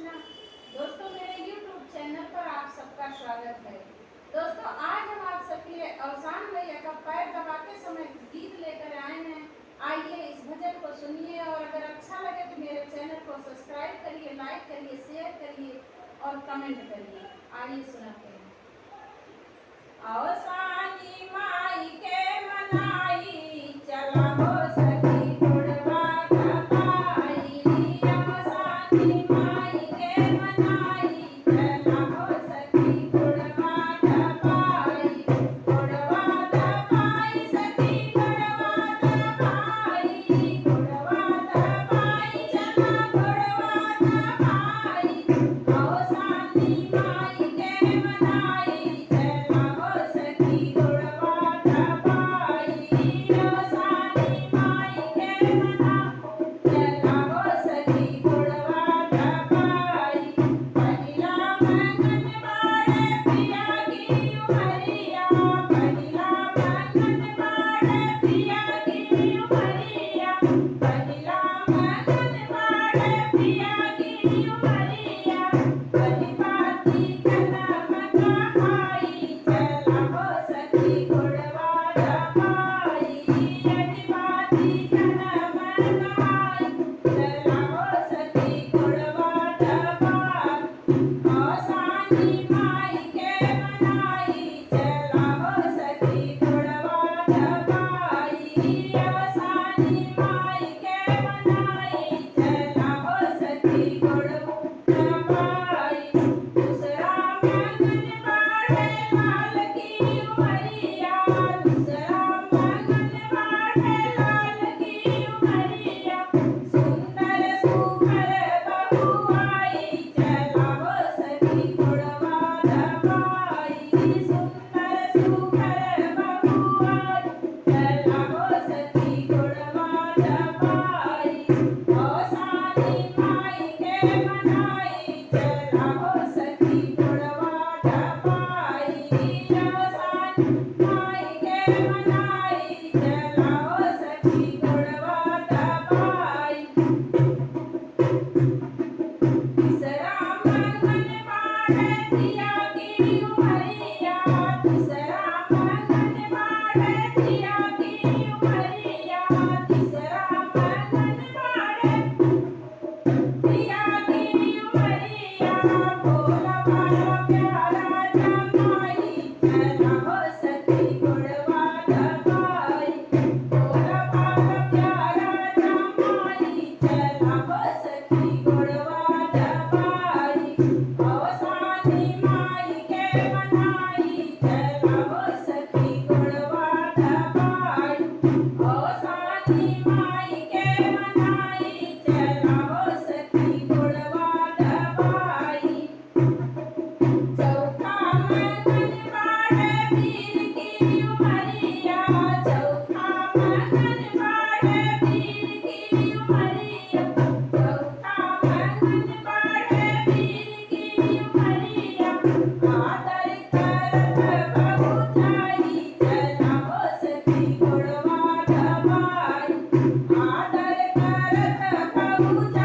कृष्णा। दोस्तों, मेरे YouTube channel पर आप सबका स्वागत है। दोस्तों, आज हम आप सबके लिए अवसान भैया का पैर दबाते समय गीत लेकर आए हैं। आइए इस भजन को सुनिए और अगर अच्छा लगे तो मेरे चैनल को सब्सक्राइब करिए, लाइक करिए, शेयर करिए और कमेंट करिए। आइए सुनाते हैं। अवसानी माई के मनाई चला हो सखी गुड़वा दबाई। अवसानी माई के मनाई चला हो सखी गुड़वा दबाई। गुड़वा दबाई सखी गुड़वा दबाई। गुड़वा दबाई चला गुड़वा दबाई। अवसानी माई के मनाई चला हो सखी गुड़वा दबाई। अवसानी माई के मनाई चला हो सखी गुड़वा दबाई। पहिला मंगन बाड़े पिया की उमरिया। पहिला मंगन बाड़े पिया की उमरिया। पहिला मंगन बाड़े पिया की उमरिया। बड़ी बाती कलम कहाई चला हो सखी गुड़वा दबाई। बड़ी बाती कलम कहाई चला हो सखी गुड़वा दबाई। अवसानी माई के मनाई चला हो सखी गुड़वा दबाई। अवसानी माई के मनाई चला हो सखी गुड़वा दबाई। दूसरा मंगन बाड़े लाल की उमरिया। दूसरा मंगन बाड़े लाल की उमरिया। सुंदर सुघर बहू आई चला हो सखी गुड़वा दबाई। सुंदर सुघर बहू आई चला हो सखी गुड़वा दबाई। अवसानी माई के मनाई चला हो सखी गुड़वा दबाई। अवसानी माई के मनाई चला हो सखी गुड़वा दबाई। तीसरा मंगन बाड़े दिया की उमरिया। तीसरा मंगन बाड़े दिया की उमरिया। तीसरा मंगन बाड़े पिया की उमरिया। भोला भाला प्यारा जमाई चला हो सखी गुड़वा दबाई। भोला भाला प्यारा जमाई चला हो सखी गुड़वा दबाई। अवसानी माई के मनाई चला हो सखी गुड़वा दबाई। अवसानी माई के मनाई चला हो सखी गुड़वा दबाई। चौथा मंगन बाड़े पीर की उमरिया। चौथा मंगन बाड़े पीर की उमरिया। चौथा मंगन बाड़े पीर की उमरिया। आदर करत बहुताई चला हो सखी गुड़वा दबाई। आदर करत बहुताई